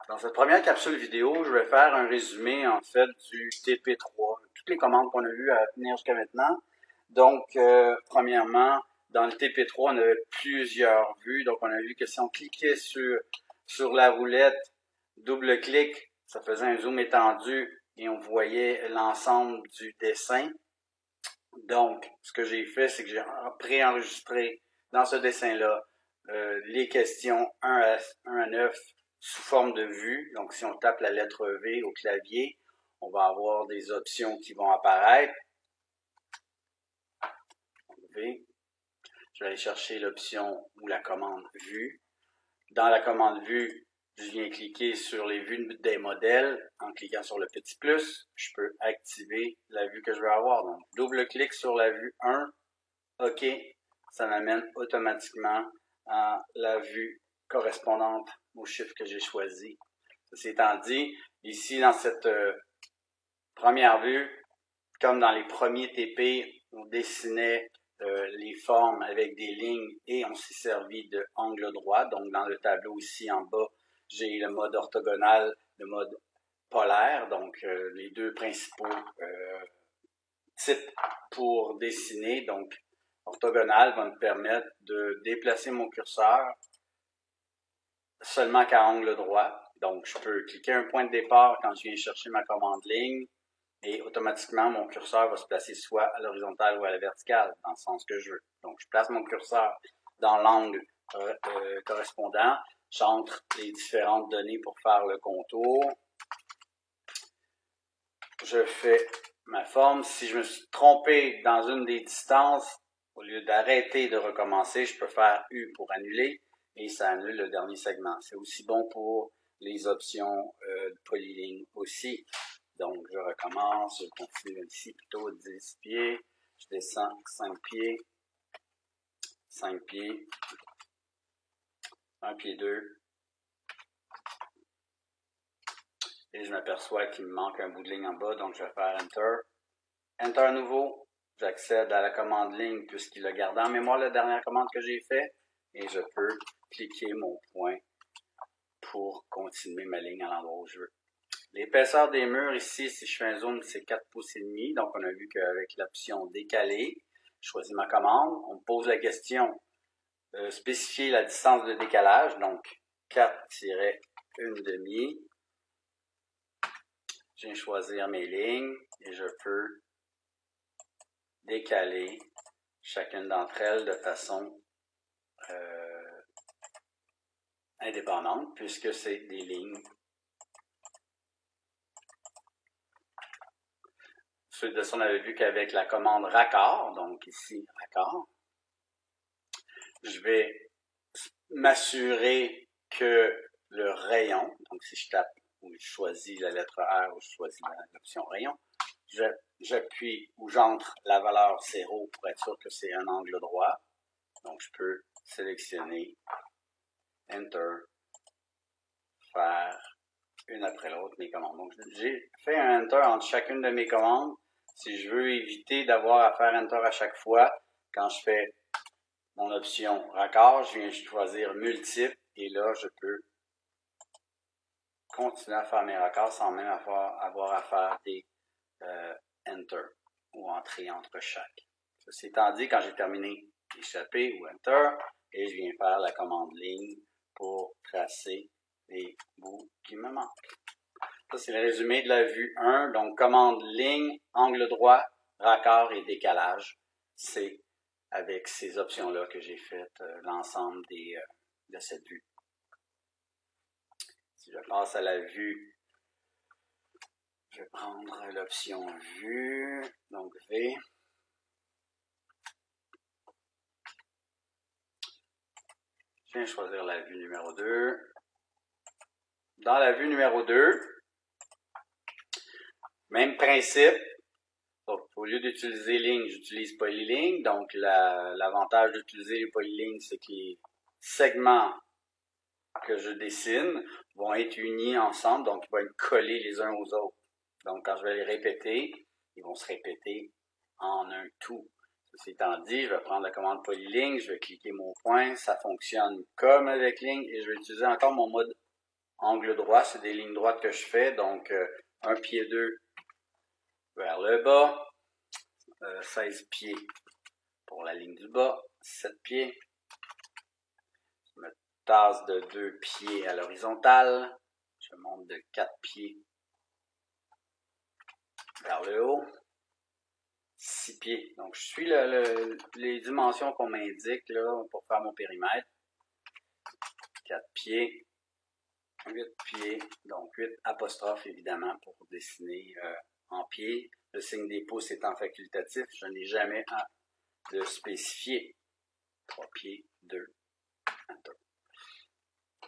Dans cette première capsule vidéo, je vais faire un résumé en fait du TP3, toutes les commandes qu'on a vues à venir jusqu'à maintenant. Donc, premièrement, dans le TP3, on avait plusieurs vues. Donc, on a vu que si on cliquait sur la roulette, double-clic, ça faisait un zoom étendu et on voyait l'ensemble du dessin. Donc, ce que j'ai fait, c'est que j'ai préenregistré dans ce dessin-là les questions 1 à 9 sous forme de vue. Donc, si on tape la lettre V au clavier, on va avoir des options qui vont apparaître. V. Je vais aller chercher l'option ou la commande vue. Dans la commande vue, je viens cliquer sur les vues des modèles. En cliquant sur le petit plus, je peux activer la vue que je veux avoir. Donc, double-clic sur la vue 1. OK, ça m'amène automatiquement à la vue correspondante au chiffre que j'ai choisi. Ceci étant dit, ici dans cette première vue, comme dans les premiers TP, on dessinait les formes avec des lignes et on s'est servi de angle droit. Donc dans le tableau ici en bas, j'ai le mode orthogonal, le mode polaire, donc les deux principaux types pour dessiner. Donc orthogonal va me permettre de déplacer mon curseur seulement qu'à angle droit. Donc, je peux cliquer un point de départ quand je viens chercher ma commande ligne et automatiquement, mon curseur va se placer soit à l'horizontale ou à la verticale, dans le sens que je veux. Donc, je place mon curseur dans l'angle correspondant. J'entre les différentes données pour faire le contour. Je fais ma forme. Si je me suis trompé dans une des distances, au lieu d'arrêter de recommencer, je peux faire U pour annuler et ça annule le dernier segment. C'est aussi bon pour les options de polyligne aussi. Donc, je recommence, je continue ici plutôt 10 pieds, je descends 5 pieds, 5 pieds, 1 pied 2, et je m'aperçois qu'il me manque un bout de ligne en bas, donc je vais faire Enter. Enter à nouveau, j'accède à la commande ligne puisqu'il a gardé en mémoire la dernière commande que j'ai faite et je peux cliquer mon point pour continuer ma ligne à l'endroit où je veux. L'épaisseur des murs ici, si je fais un zoom, c'est 4 pouces et demi. Donc, on a vu qu'avec l'option décaler, je choisis ma commande. On me pose la question, spécifier la distance de décalage. Donc, 4-1/2. Je viens choisir mes lignes et je peux décaler chacune d'entre elles de façon indépendante puisque c'est des lignes. Ensuite de ça, on avait vu qu'avec la commande raccord, donc ici, raccord, je vais m'assurer que le rayon, donc si je tape ou je choisis la lettre R ou je choisis l'option rayon, j'appuie ou j'entre la valeur 0 pour être sûr que c'est un angle droit. Donc je peux sélectionner, Enter, faire une après l'autre mes commandes. Donc j'ai fait un Enter entre chacune de mes commandes. Si je veux éviter d'avoir à faire Enter à chaque fois, quand je fais mon option raccord, je viens choisir multiple et là, je peux continuer à faire mes raccords sans même avoir à faire des Enter ou entrer entre chaque. Ceci étant dit, quand j'ai terminé échapper ou Enter, et je viens faire la commande ligne pour tracer les bouts qui me manquent. Ça, c'est le résumé de la vue 1. Donc, commande ligne, angle droit, raccord et décalage. C'est avec ces options-là que j'ai fait l'ensemble de cette vue. Si je passe à la vue, je vais prendre l'option vue, donc V. Je viens choisir la vue numéro 2. Dans la vue numéro 2, même principe. Donc, au lieu d'utiliser ligne, j'utilise polyligne. Donc, l'avantage d'utiliser les polylignes, c'est que les segments que je dessine vont être unis ensemble, donc ils vont être collés les uns aux autres. Donc, quand je vais les répéter, ils vont se répéter en un tout. Ceci étant dit, je vais prendre la commande polyligne, je vais cliquer mon point, ça fonctionne comme avec ligne et je vais utiliser encore mon mode angle droit, c'est des lignes droites que je fais, donc 1 pied 2 vers le bas, 16 pieds pour la ligne du bas, 7 pieds, je me tasse de 2 pieds à l'horizontale, je monte de 4 pieds vers le haut, 6 pieds. Donc, je suis les dimensions qu'on m'indique là pour faire mon périmètre. 4 pieds, 8 pieds, donc 8 apostrophes évidemment pour dessiner en pieds. Le signe des pouces étant facultatif, je n'ai jamais de spécifier. 3 pieds, 2, enter.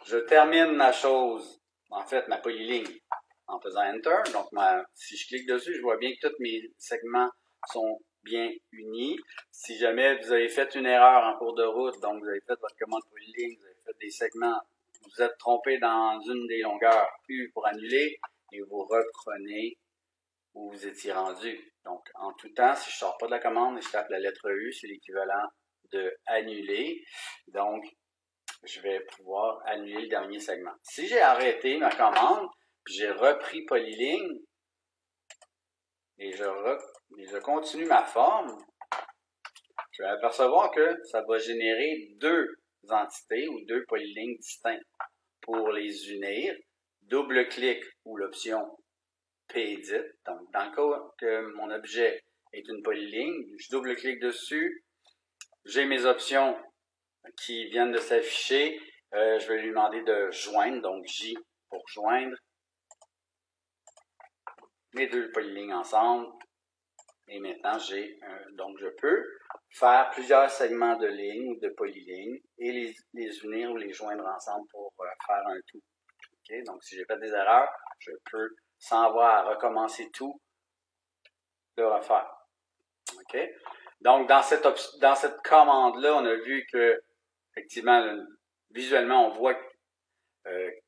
Je termine ma chose, en fait ma polyligne, en faisant enter. Donc si je clique dessus, je vois bien que tous mes segments sont bien unis. Si jamais vous avez fait une erreur en cours de route, donc vous avez fait votre commande polyligne, vous avez fait des segments, vous êtes trompé dans une des longueurs U pour annuler, et vous reprenez où vous étiez rendu. Donc, en tout temps, si je ne sors pas de la commande et je tape la lettre U, c'est l'équivalent de annuler. Donc, je vais pouvoir annuler le dernier segment. Si j'ai arrêté ma commande, puis j'ai repris polyligne, et je continue ma forme, je vais apercevoir que ça va générer deux entités ou deux polylignes distinctes. Pour les unir, double-clic ou l'option P-Edit. Donc, dans le cas que mon objet est une polyligne, je double-clique dessus, j'ai mes options qui viennent de s'afficher. Je vais lui demander de joindre, donc J pour joindre mes deux polylignes ensemble. Et maintenant, donc je peux faire plusieurs segments de lignes ou de polylignes et les unir ou les joindre ensemble pour faire un tout. Okay? Donc, si j'ai fait des erreurs, je peux, sans avoir à recommencer tout, le refaire. Okay? Donc, dans cette commande-là, on a vu que, effectivement, visuellement, on voit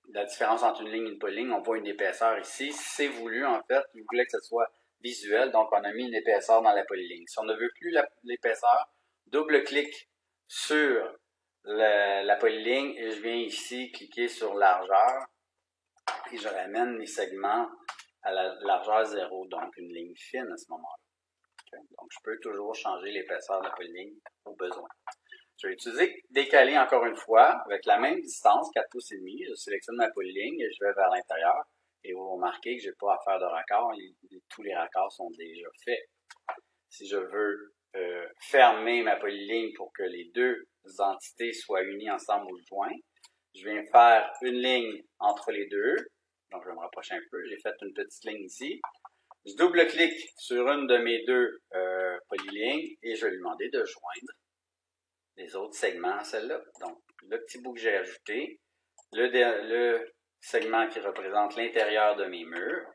la différence entre une ligne et une polyligne. On voit une épaisseur ici. C'est voulu, en fait. Je voulais que ce soit visuel, donc on a mis une épaisseur dans la polyligne. Si on ne veut plus l'épaisseur, double-clic sur la polyligne et je viens ici cliquer sur largeur et je ramène mes segments à la largeur 0, donc une ligne fine à ce moment-là. Okay? Donc, je peux toujours changer l'épaisseur de la polyligne au besoin. Je vais utiliser décaler encore une fois avec la même distance, 4 pouces et demi. Je sélectionne ma polyligne et je vais vers l'intérieur. Et vous remarquez que je n'ai pas à faire de raccord. Tous les raccords sont déjà faits. Si je veux fermer ma polyligne pour que les deux entités soient unies ensemble ou jointes, je viens faire une ligne entre les deux. Donc, je vais me rapprocher un peu. J'ai fait une petite ligne ici. Je double-clique sur une de mes deux polylignes et je vais lui demander de joindre les autres segments à celle-là. Donc, le petit bout que j'ai ajouté, le segment qui représente l'intérieur de mes murs.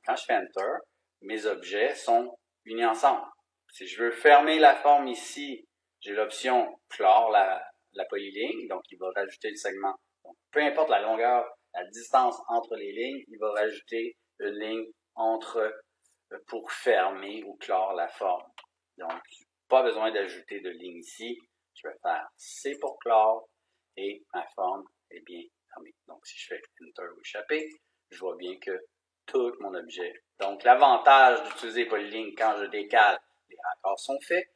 Quand je fais Enter, mes objets sont unis ensemble. Si je veux fermer la forme ici, j'ai l'option clore la polyligne, donc il va rajouter le segment. Donc, peu importe la longueur, la distance entre les lignes, il va rajouter une ligne pour fermer ou clore la forme. Donc, pas besoin d'ajouter de ligne ici. Je vais faire C pour clore et ma forme est bien fermée. Donc, si je fais Enter ou échapper, je vois bien que tout mon objet. Donc, l'avantage d'utiliser polyligne quand je décale, les raccords sont faits.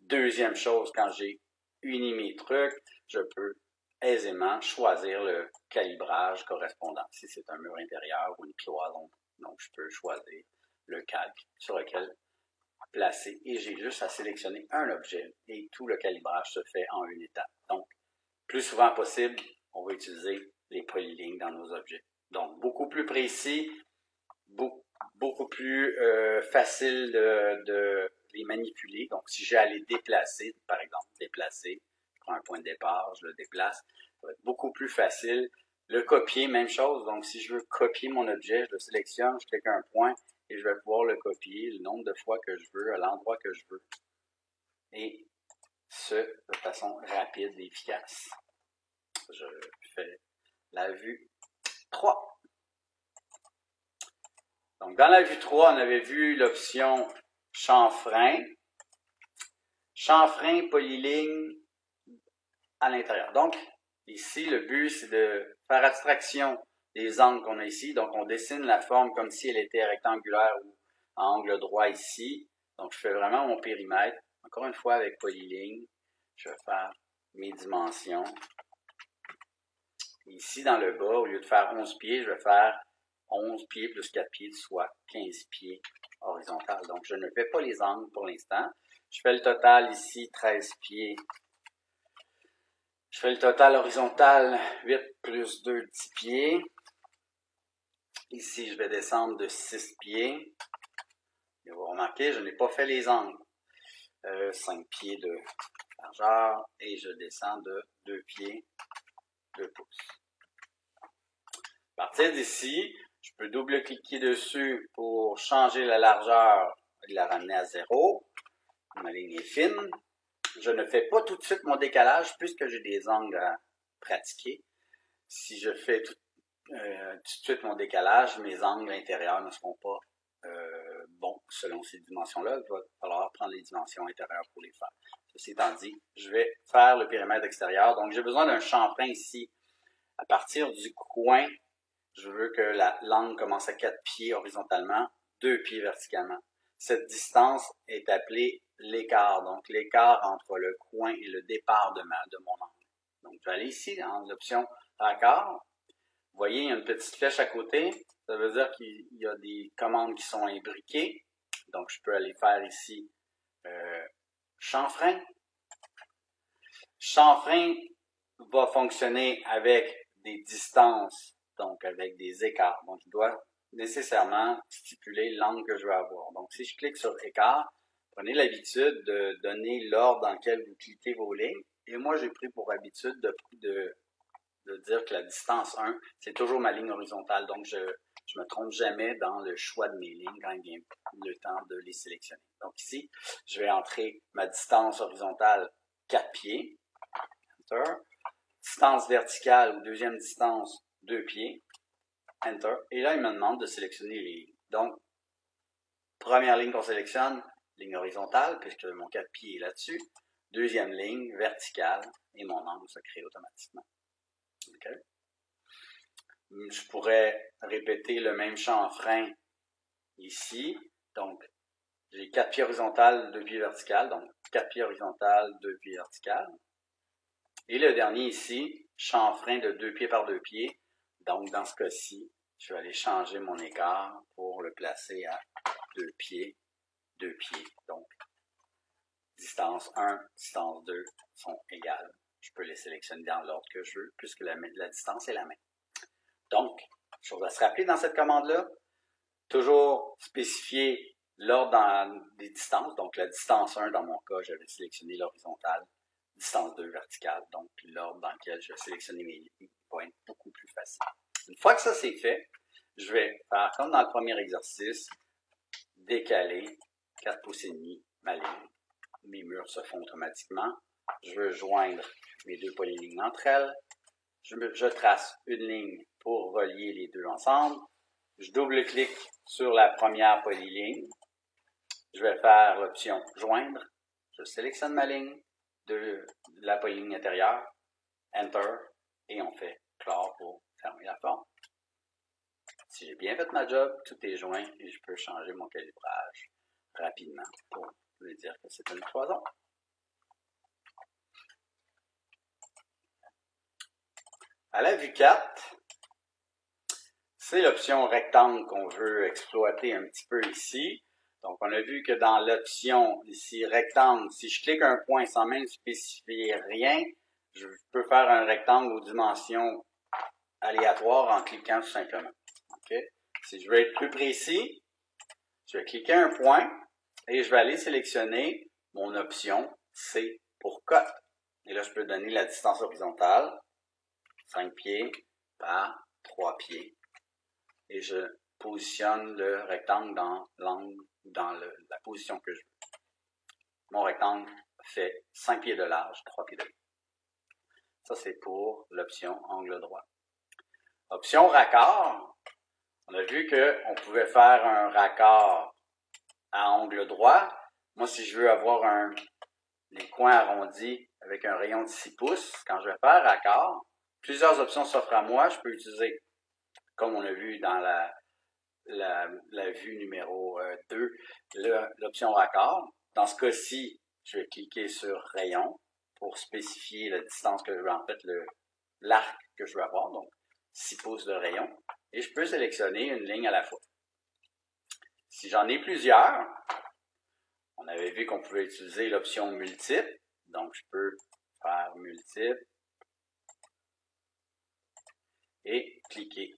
Deuxième chose, quand j'ai uni mes trucs, je peux aisément choisir le calibrage correspondant. Si c'est un mur intérieur ou une cloison, donc je peux choisir le calque sur lequel placer et j'ai juste à sélectionner un objet et tout le calibrage se fait en une étape. Donc, plus souvent possible, on va utiliser les polylignes dans nos objets. Donc, beaucoup plus précis, beaucoup plus facile de les manipuler. Donc, si j'ai à les déplacer, par exemple, déplacer, je prends un point de départ, je le déplace, ça va être beaucoup plus facile. Le copier, même chose. Donc, si je veux copier mon objet, je le sélectionne, je clique un point et je vais pouvoir le copier le nombre de fois que je veux, à l'endroit que je veux. Et ce, de façon rapide et efficace. Je fais la vue 3. Donc, dans la vue 3, on avait vu l'option chanfrein. Chanfrein, polyligne à l'intérieur. Donc, ici, le but, c'est de faire abstraction les angles qu'on a ici. Donc, on dessine la forme comme si elle était rectangulaire ou en angle droit ici. Donc, je fais vraiment mon périmètre. Encore une fois, avec polyligne, je vais faire mes dimensions. Ici, dans le bas, au lieu de faire 11 pieds, je vais faire 11 pieds plus 4 pieds, soit 15 pieds horizontal. Donc, je ne fais pas les angles pour l'instant. Je fais le total ici, 13 pieds. Je fais le total horizontal, 8 plus 2, 10 pieds. Ici, je vais descendre de 6 pieds. Et vous remarquez, je n'ai pas fait les angles. 5 pieds de largeur et je descends de 2 pieds, 2 pouces. À partir d'ici, je peux double-cliquer dessus pour changer la largeur et la ramener à 0. Ma ligne est fine. Je ne fais pas tout de suite mon décalage puisque j'ai des angles à pratiquer. Si je fais tout de suite mon décalage, mes angles intérieurs ne seront pas bons selon ces dimensions-là. Il va falloir prendre les dimensions intérieures pour les faire. Ceci étant dit, je vais faire le périmètre extérieur. Donc, j'ai besoin d'un chanfrein ici. À partir du coin, je veux que l'angle commence à 4 pieds horizontalement, 2 pieds verticalement. Cette distance est appelée l'écart. Donc, l'écart entre le coin et le départ de mon angle. Donc, je vais aller ici dans l'option raccord. Vous voyez, il y a une petite flèche à côté. Ça veut dire qu'il y a des commandes qui sont imbriquées. Donc, je peux aller faire ici chanfrein. Chanfrein va fonctionner avec des distances, donc avec des écarts. Donc, il doit nécessairement stipuler l'angle que je veux avoir. Donc, si je clique sur écart, prenez l'habitude de donner l'ordre dans lequel vous cliquez vos lignes. Et moi, j'ai pris pour habitude de dire que la distance 1, c'est toujours ma ligne horizontale. Donc, je ne me trompe jamais dans le choix de mes lignes quand il vient le temps de les sélectionner. Donc ici, je vais entrer ma distance horizontale 4 pieds. Enter. Distance verticale ou deuxième distance 2 pieds. Enter. Et là, il me demande de sélectionner les lignes. Donc, première ligne qu'on sélectionne, ligne horizontale, puisque mon 4 pieds est là-dessus. Deuxième ligne, verticale, et mon angle se crée automatiquement. Okay. Je pourrais répéter le même chanfrein ici. Donc, j'ai 4 pieds horizontales, 2 pieds verticales. Donc, 4 pieds horizontales, 2 pieds verticales. Et le dernier ici, chanfrein de 2 pieds par 2 pieds. Donc, dans ce cas-ci, je vais aller changer mon écart pour le placer à 2 pieds, 2 pieds. Donc, distance 1, distance 2 sont égales. Je peux les sélectionner dans l'ordre que je veux, puisque la distance est la même. Donc, chose à se rappeler dans cette commande-là, toujours spécifier l'ordre des distances. Donc, la distance 1, dans mon cas, j'avais sélectionné l'horizontale. Distance 2, verticale. Donc, l'ordre dans lequel je vais sélectionner mes lignes va être beaucoup plus facile. Une fois que ça c'est fait, je vais faire comme dans le premier exercice, décaler 4 pouces et demi ma ligne. Mes murs se font automatiquement. Je veux joindre mes deux polylignes entre elles. Je trace une ligne pour relier les deux ensemble. Je double-clique sur la première polyligne. Je vais faire l'option joindre. Je sélectionne ma ligne de la polyligne intérieure. Enter. Et on fait clore pour fermer la forme. Si j'ai bien fait ma job, tout est joint et je peux changer mon calibrage rapidement pour lui dire que c'est une cloison. À la vue 4, c'est l'option rectangle qu'on veut exploiter un petit peu ici. Donc, on a vu que dans l'option ici rectangle, si je clique un point sans même spécifier rien, je peux faire un rectangle aux dimensions aléatoires en cliquant tout simplement. Okay? Si je veux être plus précis, je vais cliquer un point et je vais aller sélectionner mon option C pour cote. Et là, je peux donner la distance horizontale, 5 pieds par 3 pieds. Et je positionne le rectangle dans l'angle, dans la position que je veux. Mon rectangle fait 5 pieds de large, 3 pieds de long. Ça, c'est pour l'option angle droit. Option raccord, on a vu qu'on pouvait faire un raccord à angle droit. Moi, si je veux avoir les coins arrondis avec un rayon de 6 pouces, quand je vais faire raccord, plusieurs options s'offrent à moi. Je peux utiliser comme on a vu dans la vue numéro 2, l'option raccord. Dans ce cas-ci, je vais cliquer sur rayon pour spécifier la distance que je veux, en fait, l'arc que je veux avoir, donc 6 pouces de rayon, et je peux sélectionner une ligne à la fois. Si j'en ai plusieurs, on avait vu qu'on pouvait utiliser l'option multiple, donc je peux faire multiple et cliquer.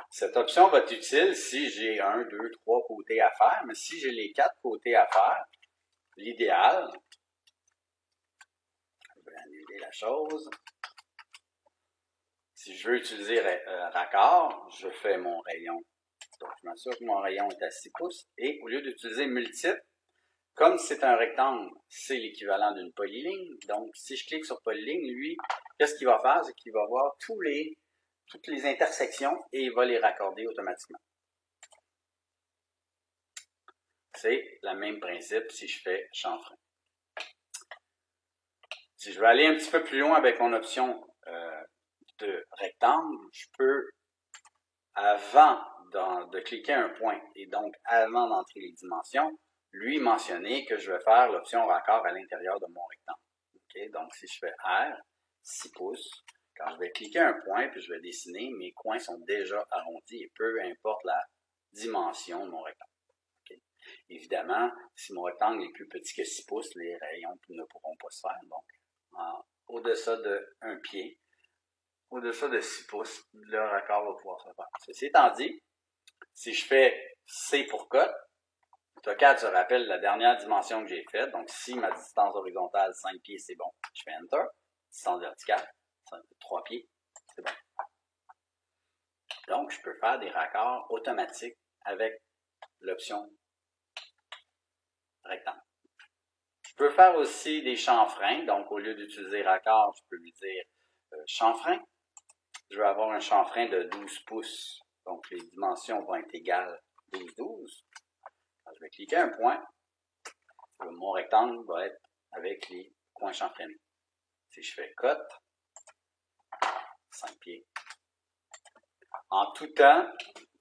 Cette option va être utile si j'ai 1, 2, 3 côtés à faire, mais si j'ai les 4 côtés à faire, l'idéal, je vais annuler la chose. Si je veux utiliser raccord, je fais mon rayon. Donc, je m'assure que mon rayon est à 6 pouces. Et au lieu d'utiliser multiple, comme c'est un rectangle, c'est l'équivalent d'une polyligne. Donc, si je clique sur polyligne, lui, qu'est-ce qu'il va faire? C'est qu'il va voir toutes les intersections et il va les raccorder automatiquement. C'est le même principe si je fais chanfrein. Si je veux aller un petit peu plus loin avec mon option de rectangle, je peux, avant de cliquer un point et donc avant d'entrer les dimensions, lui mentionner que je vais faire l'option raccord à l'intérieur de mon rectangle. Okay? Donc, si je fais R, 6 pouces, quand je vais cliquer un point puis je vais dessiner, mes coins sont déjà arrondis et peu importe la dimension de mon rectangle. Okay? Évidemment, si mon rectangle est plus petit que 6 pouces, les rayons ne pourront pas se faire. Donc, au-dessus de 1 pied, au-dessus de 6 pouces, le raccord va pouvoir se faire. Ceci étant dit, si je fais C pour cote, AutoCAD se rappelle la dernière dimension que j'ai faite. Donc, si ma distance horizontale, 5 pieds, c'est bon, je fais Enter. Distance verticale, 3 pieds, c'est bon. Donc, je peux faire des raccords automatiques avec l'option rectangle. Je peux faire aussi des chanfreins. Donc, au lieu d'utiliser raccord, je peux lui dire chanfrein. Je vais avoir un chanfrein de 12 pouces. Donc, les dimensions vont être égales 12, 12. Quand je vais cliquer un point, mon rectangle va être avec les coins chanfreinés. Si je fais cote, 5 pieds. En tout temps,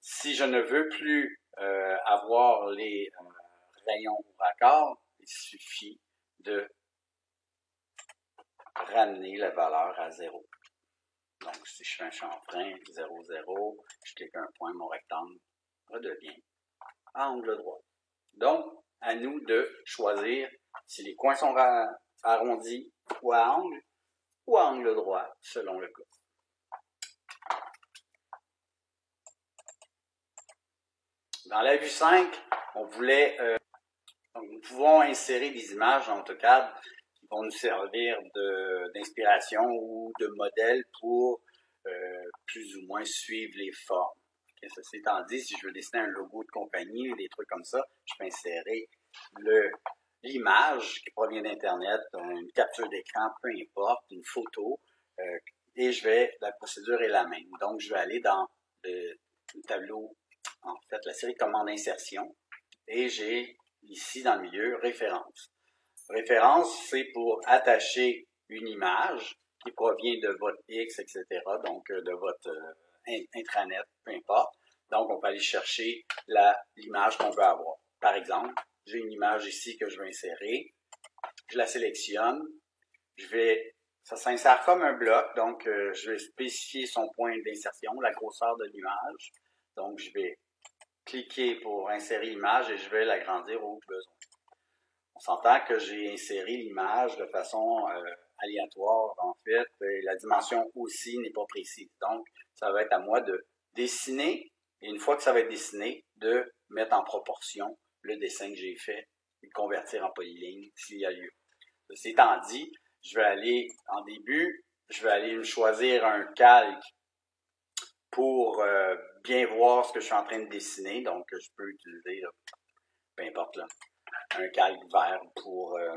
si je ne veux plus avoir les rayons ou raccords, il suffit de ramener la valeur à 0. Donc, si je fais un chanfrein 0, 0, je clique un point, mon rectangle redevient à angle droit. Donc, à nous de choisir si les coins sont arrondis ou à angle droit, selon le cas. Dans la vue 5, on voulait, nous pouvons insérer des images en AutoCAD qui vont nous servir d'inspiration ou de modèle pour plus ou moins suivre les formes. Okay, ceci étant dit, si je veux dessiner un logo de compagnie ou des trucs comme ça, je peux insérer l'image qui provient d'Internet, une capture d'écran, peu importe, une photo, et la procédure est la même. Donc, je vais aller dans le tableau, en fait, la série de commandes d'insertion, et j'ai ici dans le milieu référence. Référence, c'est pour attacher une image qui provient de votre X, etc., donc de votre intranet, peu importe. Donc, on peut aller chercher l'image qu'on veut avoir. Par exemple, j'ai une image ici que je veux insérer. Je la sélectionne. Ça s'insère comme un bloc, donc je vais spécifier son point d'insertion, la grosseur de l'image. Donc, je vais cliquer pour insérer l'image et je vais l'agrandir au besoin. On s'entend que j'ai inséré l'image de façon aléatoire, en fait, et la dimension aussi n'est pas précise. Donc, ça va être à moi de dessiner, et une fois que ça va être dessiné, de mettre en proportion le dessin que j'ai fait et de convertir en polyligne s'il y a lieu. Ceci étant dit, je vais aller, en début, je vais aller me choisir un calque pour bien voir ce que je suis en train de dessiner. Donc, je peux utiliser, là, peu importe, là, un calque vert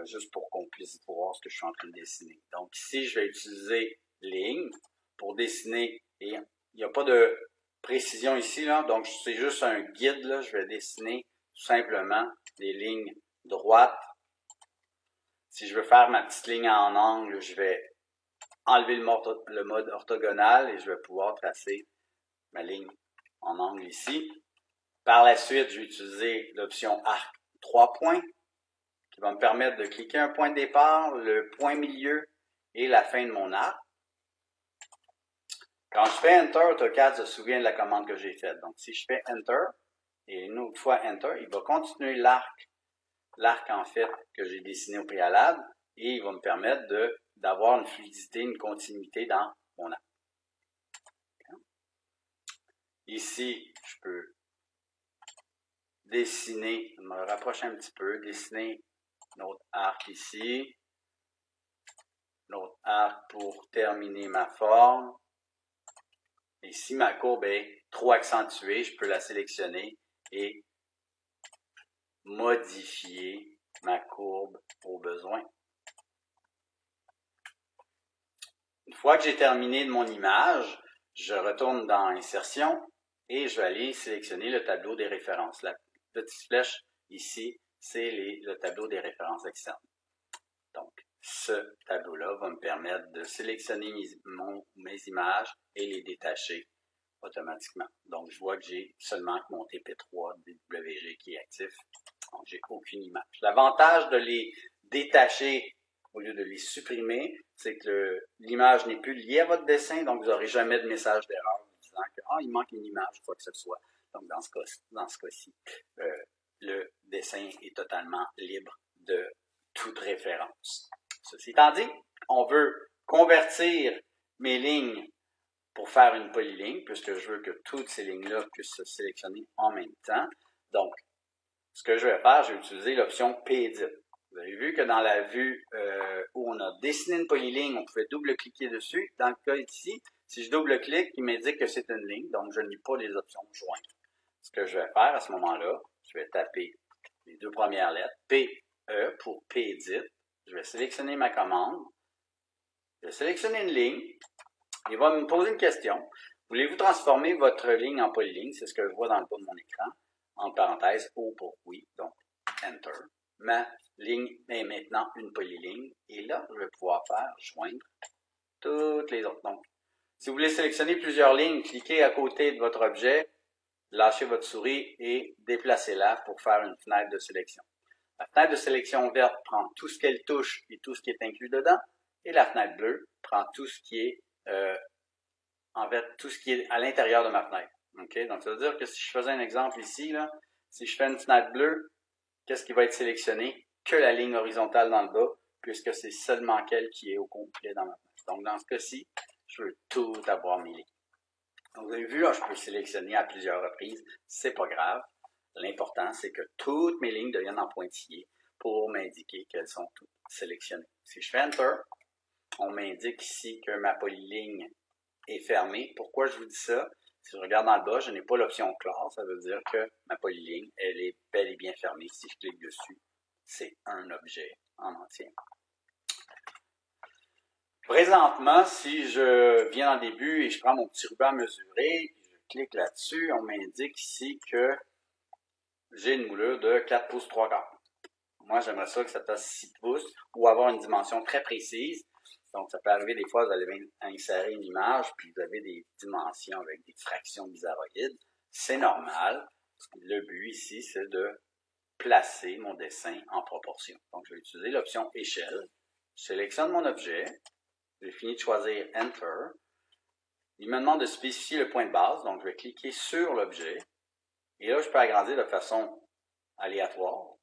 juste pour qu'on puisse voir ce que je suis en train de dessiner. Donc ici, je vais utiliser ligne pour dessiner, et il n'y a pas de précision ici, là, donc c'est juste un guide, là, je vais dessiner tout simplement des lignes droites. Si je veux faire ma petite ligne en angle, je vais enlever le mode orthogonal et je vais pouvoir tracer ma ligne en angle ici. Par la suite, je vais utiliser l'option arc 3 points qui va me permettre de cliquer un point de départ, le point milieu et la fin de mon arc. Quand je fais Enter, AutoCAD se souvient de la commande que j'ai faite. Donc, si je fais Enter et une autre fois Enter, il va continuer l'arc en fait que j'ai dessiné au préalable et il va me permettre d'avoir une fluidité, une continuité dans mon arc. Ici, je peux dessiner, je me rapproche un petit peu, dessiner notre arc ici, notre arc pour terminer ma forme. Et si ma courbe est trop accentuée, je peux la sélectionner et modifier ma courbe au besoin. Une fois que j'ai terminé de mon image, je retourne dans Insertion et je vais aller sélectionner le tableau des références. La petite flèche ici, c'est le tableau des références externes. Donc, ce tableau-là va me permettre de sélectionner mes images et les détacher automatiquement. Donc, je vois que j'ai seulement mon TP3 DWG qui est actif. Donc, j'ai aucune image. L'avantage de les détacher au lieu de les supprimer, c'est que l'image n'est plus liée à votre dessin, donc vous n'aurez jamais de message d'erreur vous disant que il manque une image, quoi que ce soit. Donc, dans ce cas-ci, le dessin est totalement libre de toute référence. Ceci étant dit, on veut convertir mes lignes pour faire une polyligne, puisque je veux que toutes ces lignes-là puissent se sélectionner en même temps. Donc, ce que je vais faire, je vais utiliser l'option P-Edit. Vous avez vu que dans la vue où on a dessiné une polyligne, on pouvait double-cliquer dessus. Dans le cas ici, si je double-clique, il m'indique que c'est une ligne, donc je n'ai pas les options joindre. Ce que je vais faire à ce moment-là, je vais taper les deux premières lettres, P-E pour P-Edit. Je vais sélectionner ma commande. Je vais sélectionner une ligne. Il va me poser une question. Voulez-vous transformer votre ligne en polyligne? C'est ce que je vois dans le bas de mon écran. En parenthèse, O pour oui, donc Enter. Ma ligne est maintenant une polyligne. Et là, je vais pouvoir faire joindre toutes les autres. Donc, si vous voulez sélectionner plusieurs lignes, cliquez à côté de votre objet, lâchez votre souris et déplacez-la pour faire une fenêtre de sélection. La fenêtre de sélection verte prend tout ce qu'elle touche et tout ce qui est inclus dedans. Et la fenêtre bleue prend tout ce qui est en fait, tout ce qui est à l'intérieur de ma fenêtre. Okay? Donc, ça veut dire que si je faisais un exemple ici, là, si je fais une fenêtre bleue, qu'est-ce qui va être sélectionné? Que la ligne horizontale dans le bas, puisque c'est seulement qu'elle qui est au complet dans ma fenêtre. Donc, dans ce cas-ci, je veux tout avoir mes lignes. Donc, vous avez vu, là, je peux sélectionner à plusieurs reprises. C'est pas grave. L'important, c'est que toutes mes lignes deviennent en pointillés pour m'indiquer qu'elles sont toutes sélectionnées. Si je fais Enter, on m'indique ici que ma polyligne est fermée. Pourquoi je vous dis ça? Si je regarde dans le bas, je n'ai pas l'option classe. Ça veut dire que ma polyligne, elle est bel et bien fermée. Si je clique dessus, c'est un objet en entier. Présentement, si je viens dans le début et je prends mon petit ruban à mesurer, je clique là-dessus, on m'indique ici que j'ai une moulure de 4 pouces 3 quarts. Moi, j'aimerais ça que ça fasse 6 pouces ou avoir une dimension très précise. Donc, ça peut arriver des fois, vous allez insérer une image, puis vous avez des dimensions avec des fractions bizarroïdes. C'est normal. Le but ici, c'est de placer mon dessin en proportion. Donc, je vais utiliser l'option échelle. Je sélectionne mon objet. J'ai fini de choisir Enter. Il me demande de spécifier le point de base. Donc, je vais cliquer sur l'objet. Et là, je peux agrandir de façon aléatoire.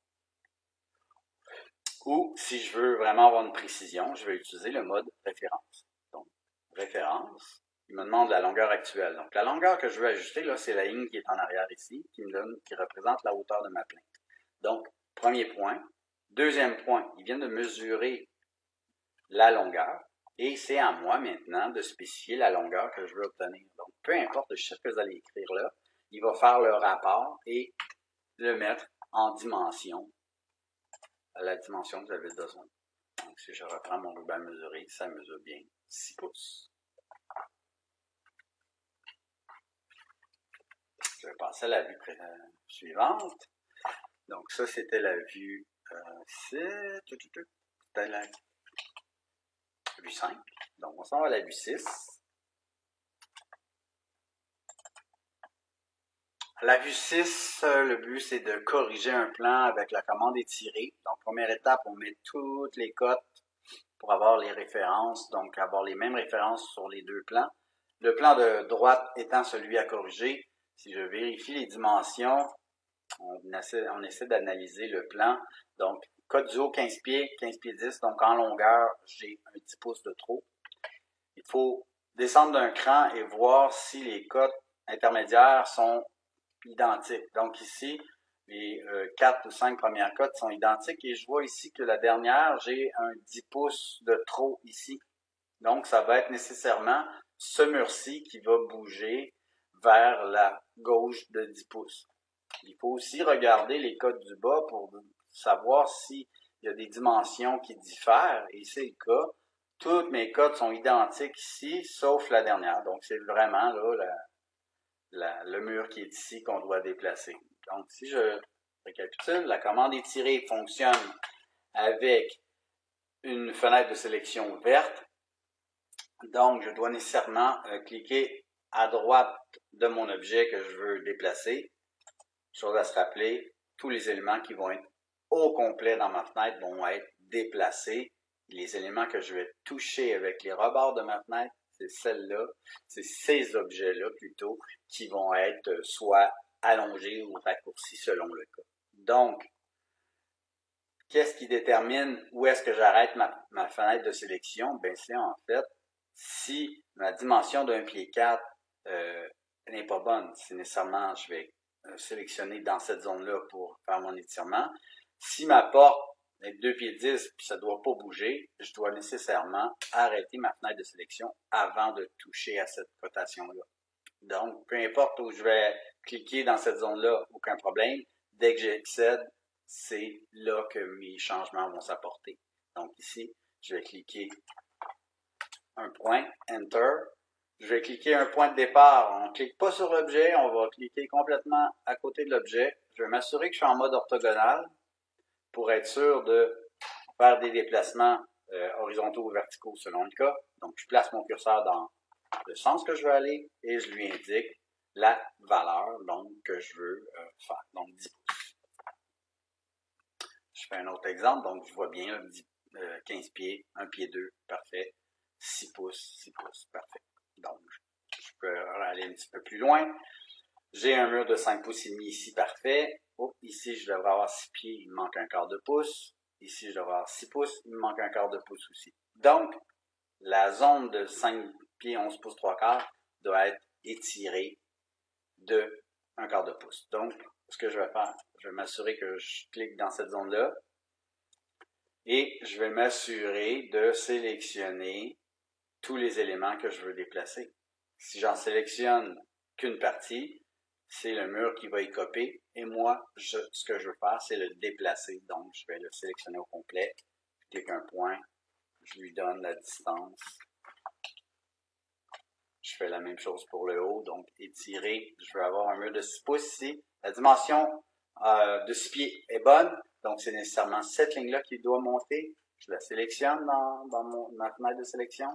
Ou, si je veux vraiment avoir une précision, je vais utiliser le mode référence. Donc, référence, il me demande la longueur actuelle. Donc, la longueur que je veux ajuster, là, c'est la ligne qui est en arrière ici, qui représente la hauteur de ma plainte. Donc, premier point. Deuxième point, il vient de mesurer la longueur. Et c'est à moi maintenant de spécifier la longueur que je veux obtenir. Donc, peu importe le chiffre que vous allez écrire là, il va faire le rapport et le mettre en dimension à la dimension que vous avez besoin. Donc, si je reprends mon ruban mesuré, ça mesure bien 6 pouces. Je vais passer à la vue suivante. Donc, ça, c'était la vue c'était la vue 5. Donc, on s'en va à la vue 6. la vue 6, le but c'est de corriger un plan avec la commande étirer. Donc, première étape, on met toutes les cotes pour avoir les références, donc avoir les mêmes références sur les deux plans. Le plan de droite étant celui à corriger, si je vérifie les dimensions, on essaie d'analyser le plan. Donc, cote du haut 15 pieds 10, donc en longueur, j'ai un 10 pouces de trop. Il faut descendre d'un cran et voir si les cotes intermédiaires sont identiques. Donc ici, les 4 ou 5 premières cotes sont identiques et je vois ici que la dernière, j'ai un 10 pouces de trop ici. Donc, ça va être nécessairement ce mur-ci qui va bouger vers la gauche de 10 pouces. Il faut aussi regarder les cotes du bas pour savoir s'il y a des dimensions qui diffèrent, et c'est le cas. Toutes mes cotes sont identiques ici, sauf la dernière. Donc, c'est vraiment là le mur qui est ici qu'on doit déplacer. Donc, si je récapitule, la commande étirée fonctionne avec une fenêtre de sélection verte. Donc, je dois nécessairement cliquer à droite de mon objet que je veux déplacer. Chose à se rappeler, tous les éléments qui vont être au complet dans ma fenêtre vont être déplacés. Les éléments que je vais toucher avec les rebords de ma fenêtre, c'est celle-là, c'est ces objets-là plutôt, qui vont être soit allongés ou raccourcis selon le cas. Donc, qu'est-ce qui détermine où est-ce que j'arrête ma fenêtre de sélection? Ben, c'est en fait, si ma dimension d'un pied 4 n'est pas bonne, c'est nécessairement, je vais sélectionner dans cette zone-là pour faire mon étirement. Si ma porte est 2 pieds 10 puis ça ne doit pas bouger, je dois nécessairement arrêter ma fenêtre de sélection avant de toucher à cette cotation-là. Donc, peu importe où je vais cliquer dans cette zone-là, aucun problème. Dès que j'excède, c'est là que mes changements vont s'apporter. Donc ici, je vais cliquer un point, Enter. Je vais cliquer un point de départ. On ne clique pas sur l'objet, on va cliquer complètement à côté de l'objet. Je vais m'assurer que je suis en mode orthogonal pour être sûr de faire des déplacements horizontaux ou verticaux selon le cas. Donc, je place mon curseur dans le sens que je veux aller et je lui indique la valeur donc, que je veux faire. Donc, 10 pouces. Je fais un autre exemple. Donc, je vois bien 15 pieds, 1 pied 2, parfait. 6 pouces, parfait. Donc, je peux aller un petit peu plus loin. J'ai un mur de 5 pouces et demi ici, parfait. Oh, ici, je devrais avoir 6 pieds, il me manque un quart de pouce. Ici, je devrais avoir 6 pouces, il me manque un quart de pouce aussi. Donc, la zone de 5 pieds, 11 pouces, 3 quarts doit être étirée de un quart de pouce. Donc, ce que je vais faire, je vais m'assurer que je clique dans cette zone-là et je vais m'assurer de sélectionner tous les éléments que je veux déplacer. Si j'en sélectionne qu'une partie, c'est le mur qui va y copier et moi, ce que je veux faire, c'est le déplacer. Donc, je vais le sélectionner au complet. Je clique un point, je lui donne la distance. Je fais la même chose pour le haut, donc étirer. Je veux avoir un mur de 6 pouces ici. La dimension de 6 pieds est bonne, donc c'est nécessairement cette ligne-là qui doit monter. Je la sélectionne dans ma fenêtre de sélection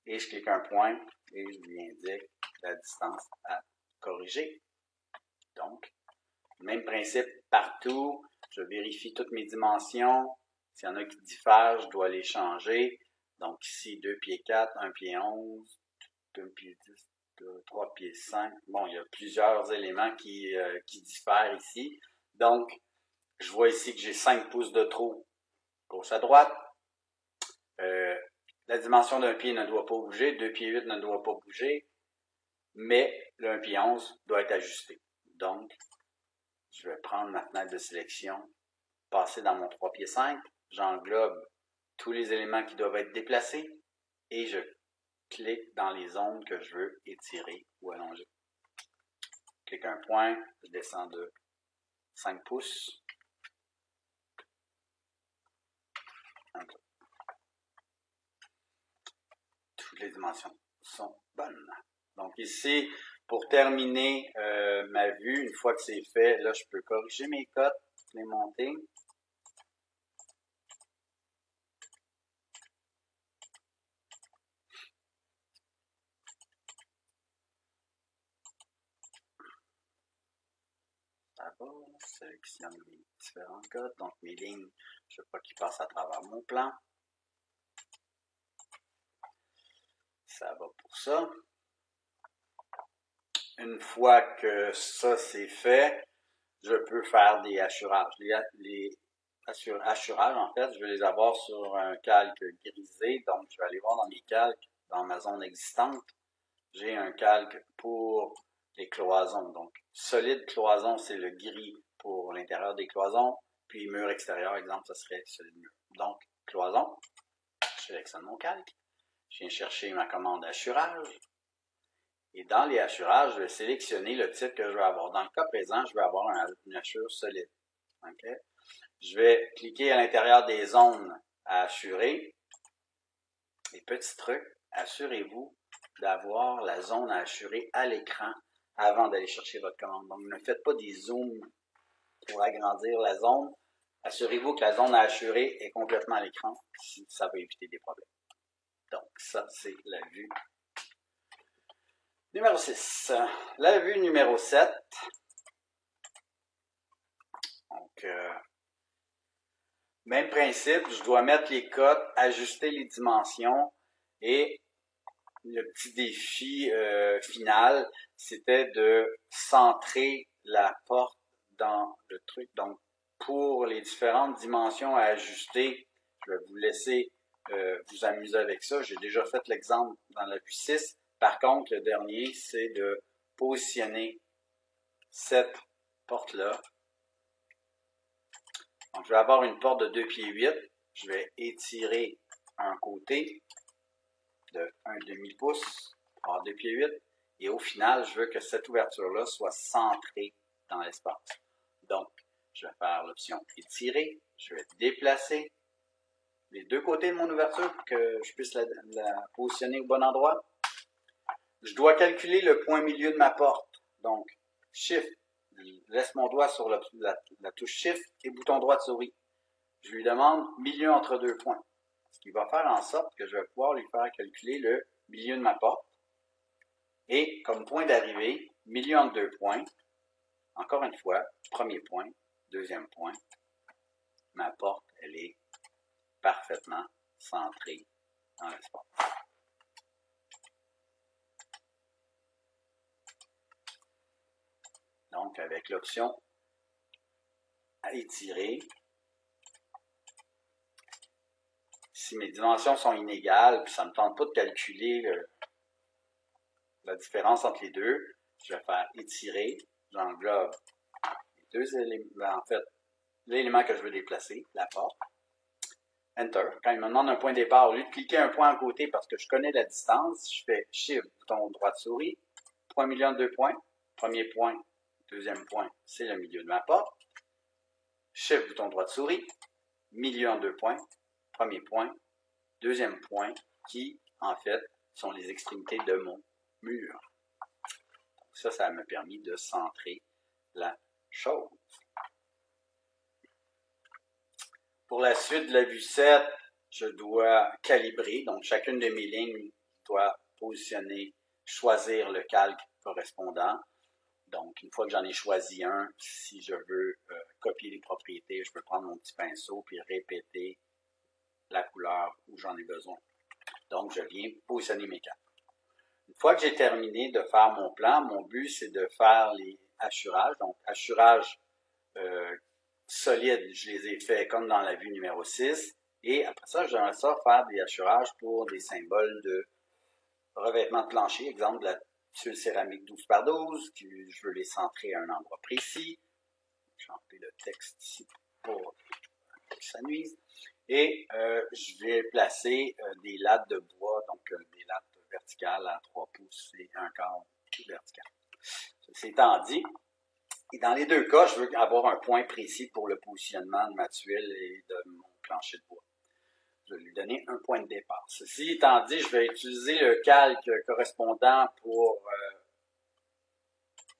et je clique un point et je lui indique la distance à corriger. Donc, même principe partout. Je vérifie toutes mes dimensions. S'il y en a qui diffèrent, je dois les changer. Donc ici, 2 pieds 4, 1 pied 11, 2 pieds 10, 3 pieds 5. Bon, il y a plusieurs éléments qui diffèrent ici. Donc, je vois ici que j'ai 5 pouces de trop gauche à droite. La dimension d'un pied ne doit pas bouger. 2 pieds 8 ne doit pas bouger. Mais le 1 pied 11 doit être ajusté. Donc, je vais prendre ma fenêtre de sélection, passer dans mon 3 pieds 5. J'englobe tous les éléments qui doivent être déplacés et je clique dans les zones que je veux étirer ou allonger. Je clique un point, je descends de 5 pouces. Toutes les dimensions sont bonnes. Donc ici, pour terminer ma vue, une fois que c'est fait, là je peux corriger mes cotes, les monter. va, sélectionne mes différents codes, donc mes lignes, je ne veux pas qu'ils passent à travers mon plan. Ça va pour ça. Une fois que ça c'est fait, je peux faire des hachurages. Les hachurages, en fait, je vais les avoir sur un calque grisé, donc je vais aller voir dans mes calques, dans ma zone existante. J'ai un calque pour les cloisons. Donc, solide cloison, c'est le gris pour l'intérieur des cloisons. Puis, mur extérieur, exemple, ça serait solide mur. Donc, cloison, je sélectionne mon calque. Je viens chercher ma commande hachurage. Et dans les hachurages, je vais sélectionner le type que je veux avoir. Dans le cas présent, je vais avoir une hachure solide. Okay? Je vais cliquer à l'intérieur des zones à hachurer. Et petit truc, assurez-vous d'avoir la zone à hachurer à l'écran avant d'aller chercher votre commande. Donc, ne faites pas des zooms pour agrandir la zone. Assurez-vous que la zone à hachurer est complètement à l'écran. Ça va éviter des problèmes. Donc, ça, c'est la vue numéro 6. La vue numéro 7. Donc, même principe, je dois mettre les cotes, ajuster les dimensions et le petit défi final, c'était de centrer la porte dans le truc. Donc, pour les différentes dimensions à ajuster, je vais vous laisser vous amuser avec ça. J'ai déjà fait l'exemple dans la vue 6. Par contre, le dernier, c'est de positionner cette porte-là. Donc, je vais avoir une porte de 2 pieds 8. Je vais étirer un côté de 1/2 pouce par 2 pieds 8. Et au final, je veux que cette ouverture-là soit centrée dans l'espace. Donc, je vais faire l'option étirer. Je vais déplacer les deux côtés de mon ouverture pour que je puisse la positionner au bon endroit. Je dois calculer le point milieu de ma porte. Donc, Shift, je laisse mon doigt sur la touche Shift et bouton droit de souris. Je lui demande milieu entre deux points. Ce qui va faire en sorte que je vais pouvoir lui faire calculer le milieu de ma porte. Et comme point d'arrivée, milieu entre deux points. Encore une fois, premier point, deuxième point. Ma porte, elle est parfaitement centrée dans l'espace. Donc, avec l'option à étirer, si mes dimensions sont inégales, puis ça ne me tente pas de calculer la différence entre les deux, je vais faire étirer, j'englobe les deux éléments, en fait, l'élément que je veux déplacer, la porte. Enter. Quand il me demande un point de départ, au lieu de cliquer un point à côté parce que je connais la distance, je fais Shift, bouton droit de souris, point milieu de deux points. Premier point, deuxième point, c'est le milieu de ma porte. Shift, bouton droit de souris, milieu en deux points. Premier point, deuxième point, qui, en fait, sont les extrémités de mon mur. Ça m'a permis de centrer la chose. Pour la suite de la vue 7, je dois calibrer. Donc, chacune de mes lignes doit positionner, choisir le calque correspondant. Donc, une fois que j'en ai choisi un, si je veux copier les propriétés, je peux prendre mon petit pinceau puis répéter la couleur où j'en ai besoin. Donc, je viens positionner mes calques. Une fois que j'ai terminé de faire mon plan, mon but, c'est de faire les hachurages. Donc, hachurage solides, je les ai faits comme dans la vue numéro 6. Et après ça, j'aimerais ça faire des hachurages pour des symboles de revêtement de plancher. Exemple, de la tuile céramique 12 par 12, je veux les centrer à un endroit précis. Je vais enlever le texte ici pour que ça nuise. Et je vais placer des lattes de bois, donc des lattes verticales à 3 pouces et 1/4 vertical. Ceci étant dit, et dans les deux cas, je veux avoir un point précis pour le positionnement de ma tuile et de mon plancher de bois. Je vais lui donner un point de départ. Ceci étant dit, je vais utiliser le calque correspondant pour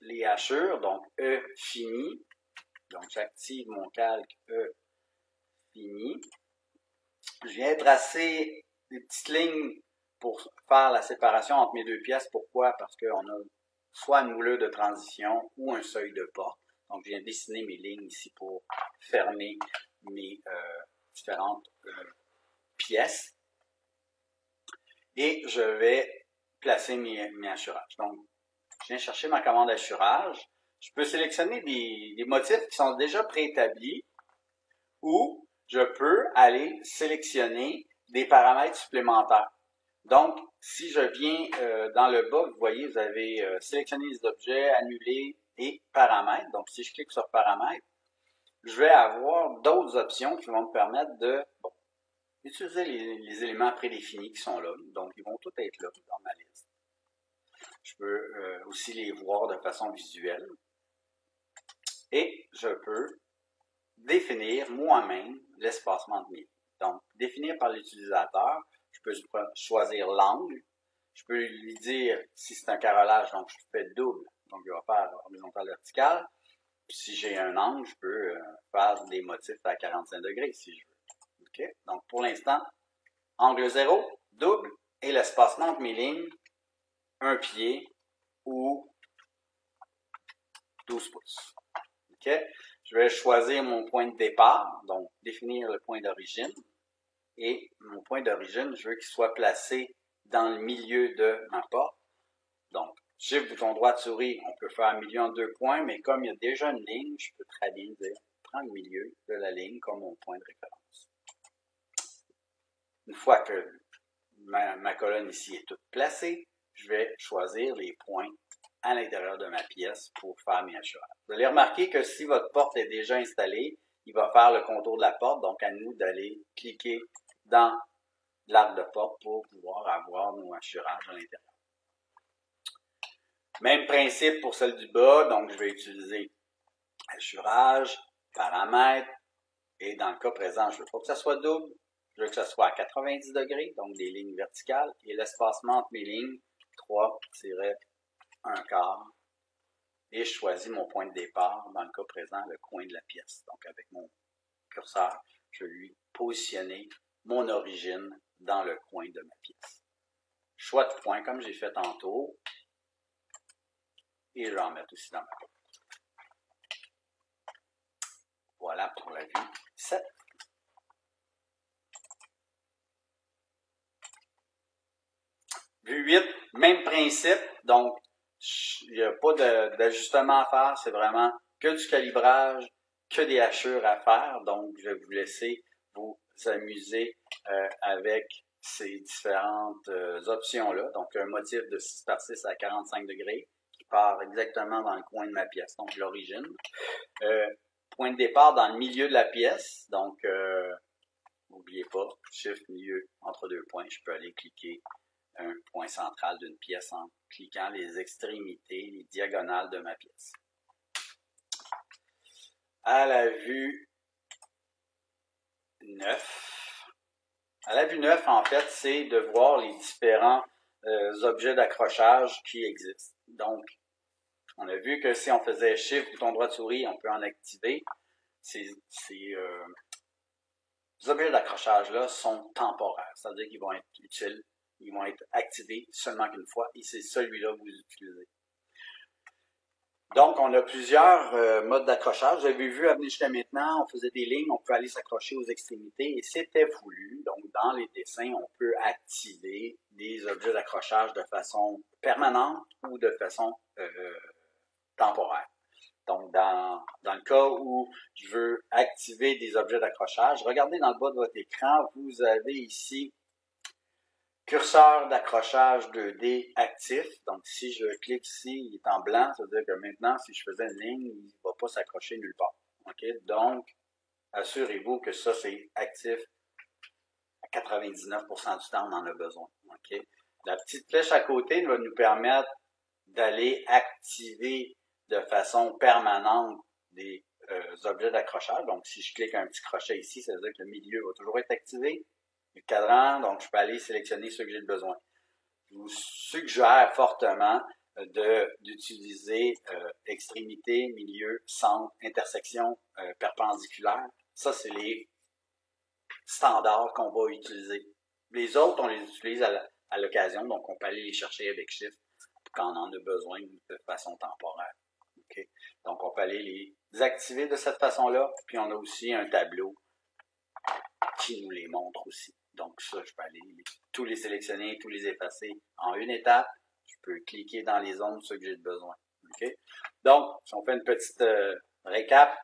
les hachures, donc E fini. Donc j'active mon calque E fini. Je viens tracer des petites lignes pour faire la séparation entre mes deux pièces. Pourquoi? Parce qu'on a soit une moulure de transition ou un seuil de porte. Donc, je viens dessiner mes lignes ici pour fermer mes différentes pièces. Et je vais placer mes hachurages. Donc, je viens chercher ma commande hachurage. Je peux sélectionner des motifs qui sont déjà préétablis ou je peux aller sélectionner des paramètres supplémentaires. Donc, si je viens dans le bas, vous voyez, vous avez sélectionné les objets, annuler et paramètres. Donc, si je clique sur paramètres, je vais avoir d'autres options qui vont me permettre de utiliser les éléments prédéfinis qui sont là. Donc, ils vont tous être là dans ma liste. Je peux aussi les voir de façon visuelle. Et je peux définir moi-même l'espacement de mes lignes. Donc, définir par l'utilisateur, je peux choisir l'angle. Je peux lui dire, si c'est un carrelage, donc je fais double. Donc, il va faire horizontal vertical. Puis, si j'ai un angle, je peux faire des motifs à 45 degrés si je veux. Okay? Donc, pour l'instant, angle 0, double, et l'espacement entre mes lignes, 1 pied ou 12 pouces. Okay? Je vais choisir mon point de départ, donc définir le point d'origine. Et mon point d'origine, je veux qu'il soit placé dans le milieu de ma porte. Donc, Shift bouton droit de souris, on peut faire milieu en 2 points, mais comme il y a déjà une ligne, je peux très bien dire, prends le milieu de la ligne comme mon point de référence. Une fois que ma colonne ici est toute placée, je vais choisir les points à l'intérieur de ma pièce pour faire mes hachurages. Vous allez remarquer que si votre porte est déjà installée, il va faire le contour de la porte, donc à nous d'aller cliquer dans l'arc de porte pour pouvoir avoir nos hachurages à l'intérieur. Même principe pour celle du bas, donc je vais utiliser hachurage, paramètres, et dans le cas présent, je ne veux pas que ça soit double, je veux que ça soit à 90 degrés, donc des lignes verticales, et l'espacement entre mes lignes, 3-1/4, et je choisis mon point de départ, dans le cas présent, le coin de la pièce. Donc avec mon curseur, je vais lui positionner mon origine dans le coin de ma pièce. Choix de point, comme j'ai fait tantôt, et je vais en mettre aussi dans ma porte. Voilà pour la vue 7. Vue 8, même principe, donc il n'y a pas d'ajustement à faire, c'est vraiment que du calibrage, que des hachures à faire, donc je vais vous laisser vous amuser avec ces différentes options-là. Donc un motif de 6x6 à 45 degrés qui part exactement dans le coin de ma pièce, donc l'origine. Point de départ dans le milieu de la pièce, donc n'oubliez pas, Shift milieu entre 2 points, je peux aller cliquer un point central d'une pièce en cliquant les extrémités, les diagonales de ma pièce. À la vue 9. À la vue 9, en fait, c'est de voir les différents objets d'accrochage qui existent. Donc, on a vu que si on faisait Shift, bouton droit de souris, on peut en activer. Ces objets d'accrochage-là sont temporaires, c'est-à-dire qu'ils vont être utiles. Ils vont être activés seulement qu'une fois et c'est celui-là que vous utilisez. Donc, on a plusieurs modes d'accrochage. Vous avez vu, à venir jusqu'à maintenant, on faisait des lignes, on peut aller s'accrocher aux extrémités et c'était voulu. Donc, dans les dessins, on peut activer des objets d'accrochage de façon permanente ou de façon temporaire. Donc, dans le cas où je veux activer des objets d'accrochage, regardez dans le bas de votre écran, vous avez ici curseur d'accrochage 2D actif. Donc, si je clique ici, il est en blanc, ça veut dire que maintenant, si je faisais une ligne, il ne va pas s'accrocher nulle part. Okay? Donc, assurez-vous que ça, c'est actif à 99% du temps, on en a besoin. Okay? La petite flèche à côté va nous permettre d'aller activer de façon permanente des objets d'accrochage. Donc, si je clique un petit crochet ici, ça veut dire que le milieu va toujours être activé. Le cadran, donc je peux aller sélectionner ceux que j'ai besoin. Je vous suggère fortement d'utiliser extrémité, milieu, centre, intersection, perpendiculaire. Ça, c'est les standards qu'on va utiliser. Les autres, on les utilise à l'occasion, donc on peut aller les chercher avec Shift quand on en a besoin de façon temporaire. Okay? Donc, on peut aller les activer de cette façon-là. Puis, on a aussi un tableau qui nous les montre aussi. Donc, ça, je peux aller tous les sélectionner, tous les effacer en une étape. Je peux cliquer dans les zones, ceux que j'ai besoin. Okay? Donc, si on fait une petite récap,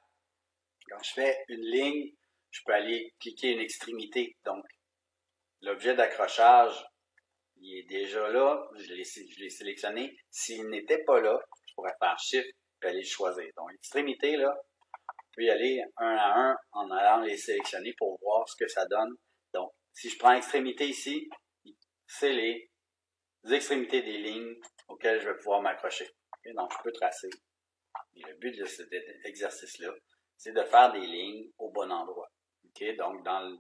quand je fais une ligne, je peux aller cliquer une extrémité. Donc, l'objet d'accrochage, il est déjà là. Je l'ai sélectionné. S'il n'était pas là, je pourrais faire Shift et aller le choisir. Donc, extrémité, là, je peux y aller un à un en allant les sélectionner pour voir ce que ça donne. Donc, si je prends extrémité ici, c'est les extrémités des lignes auxquelles je vais pouvoir m'accrocher. Okay? Donc, je peux tracer. Et le but de cet exercice-là, c'est de faire des lignes au bon endroit. Okay? Donc, dans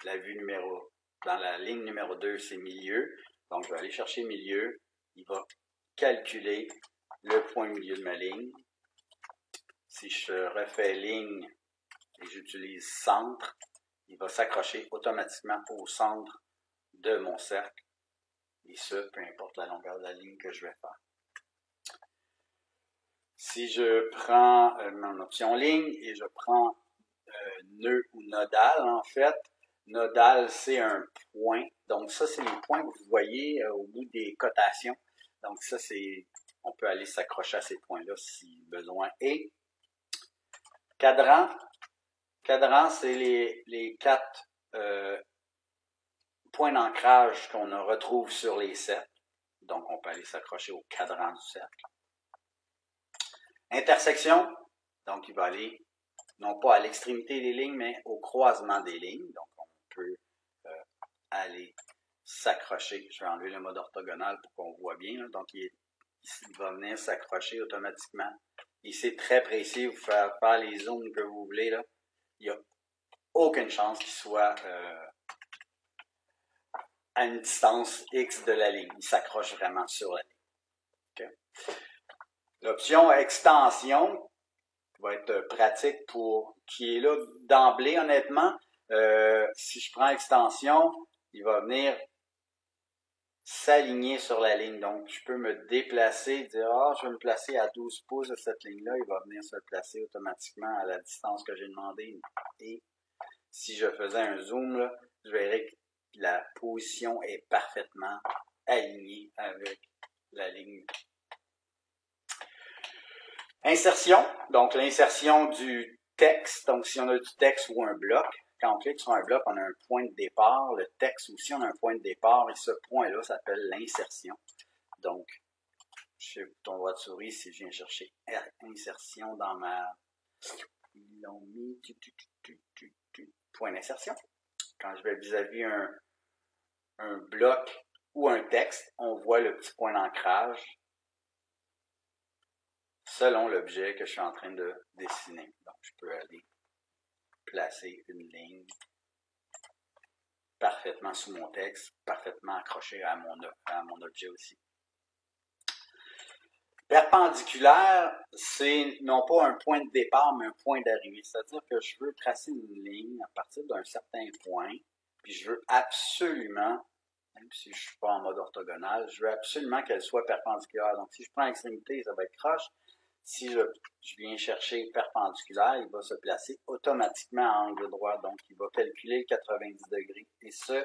la ligne numéro 2, c'est milieu. Donc, je vais aller chercher milieu. Il va calculer le point milieu de ma ligne. Si je refais ligne et j'utilise centre, il va s'accrocher automatiquement au centre de mon cercle. Et ce, peu importe la longueur de la ligne que je vais faire. Si je prends mon option ligne et je prends nœud ou nodal, en fait, nodal, c'est un point. Donc, ça, c'est les points que vous voyez au bout des cotations. Donc, ça, c'est, on peut aller s'accrocher à ces points-là si besoin. Et cadran. Cadran, c'est les 4 points d'ancrage qu'on retrouve sur les cercles. Donc, on peut aller s'accrocher au cadran du cercle. Intersection, donc il va aller non pas à l'extrémité des lignes, mais au croisement des lignes. Donc, on peut aller s'accrocher. Je vais enlever le mode orthogonal pour qu'on voit bien. Là. Donc, il va venir s'accrocher automatiquement. Et c'est très précis. Vous faire les zooms que vous voulez. Là. Il n'y a aucune chance qu'il soit à une distance X de la ligne. Il s'accroche vraiment sur la ligne. Okay. L'option extension va être pratique qui est là d'emblée, honnêtement. Si je prends extension, il va venir s'aligner sur la ligne. Donc, je peux me déplacer, dire, je vais me placer à 12 pouces de cette ligne-là. Il va venir se placer automatiquement à la distance que j'ai demandé. Et si je faisais un zoom, là, je verrais que la position est parfaitement alignée avec la ligne. Insertion, donc l'insertion du texte. Donc, si on a du texte ou un bloc, quand on clique sur un bloc, on a un point de départ. Le texte aussi, on a un point de départ et ce point-là s'appelle l'insertion. Donc, je fais bouton droit de souris si je viens chercher insertion dans ma... Ils l'ont mis point d'insertion. Quand je vais vis-à-vis un bloc ou un texte, on voit le petit point d'ancrage selon l'objet que je suis en train de dessiner. Donc, je peux aller placer une ligne parfaitement sous mon texte, parfaitement accroché à mon objet aussi. Perpendiculaire, c'est non pas un point de départ, mais un point d'arrivée. C'est-à-dire que je veux tracer une ligne à partir d'un certain point, puis je veux absolument, même si je ne suis pas en mode orthogonal, je veux absolument qu'elle soit perpendiculaire. Donc, si je prends l'extrémité, ça va être croche. Si je viens chercher perpendiculaire, il va se placer automatiquement à angle droit. Donc, il va calculer 90 degrés. Et ce,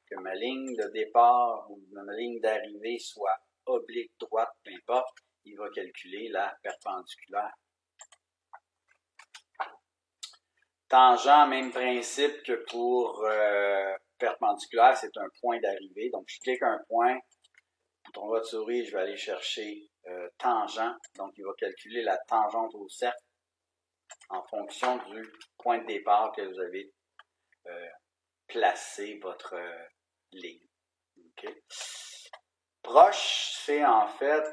que ma ligne de départ ou ma ligne d'arrivée soit oblique, droite, peu importe, il va calculer la perpendiculaire. Tangent, même principe que pour perpendiculaire, c'est un point d'arrivée. Donc, je clique un point, bouton droit de souris, je vais aller chercher tangent. Donc, il va calculer la tangente au cercle en fonction du point de départ que vous avez placé votre ligne. Okay. Proche, c'est en fait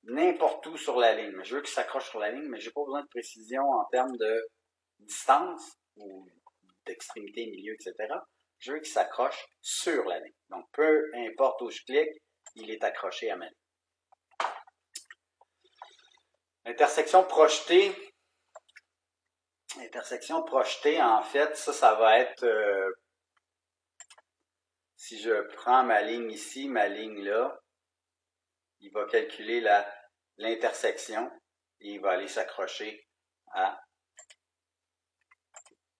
n'importe où sur la ligne. Mais je veux qu'il s'accroche sur la ligne, mais je n'ai pas besoin de précision en termes de distance ou d'extrémité, milieu, etc. Je veux qu'il s'accroche sur la ligne. Donc, peu importe où je clique, il est accroché à ma ligne. Intersection projetée. Intersection projetée, en fait, ça va être... si je prends ma ligne ici, ma ligne là, il va calculer l'intersection. et il va aller s'accrocher à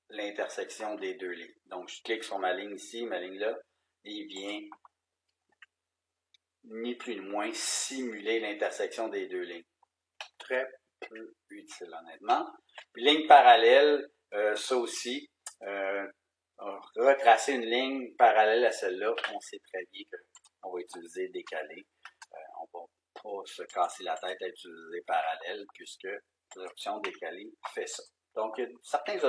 l'intersection des deux lignes. Donc, je clique sur ma ligne ici, ma ligne là, et il vient ni plus ni moins simuler l'intersection des deux lignes. Très peu utile, honnêtement. Puis, ligne parallèle, ça aussi, retracer une ligne parallèle à celle-là, on sait très bien qu'on va utiliser décalé. On va pas se casser la tête à utiliser parallèle, puisque l'option décalé fait ça. Donc, il y a certains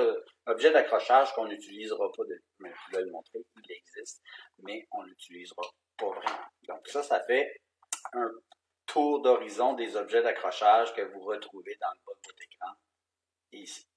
objets d'accrochage qu'on n'utilisera pas, mais je voulais le montrer, il existe, mais on ne l'utilisera pas vraiment. Donc, ça fait un tour d'horizon des objets d'accrochage que vous retrouvez dans le bas de votre écran ici.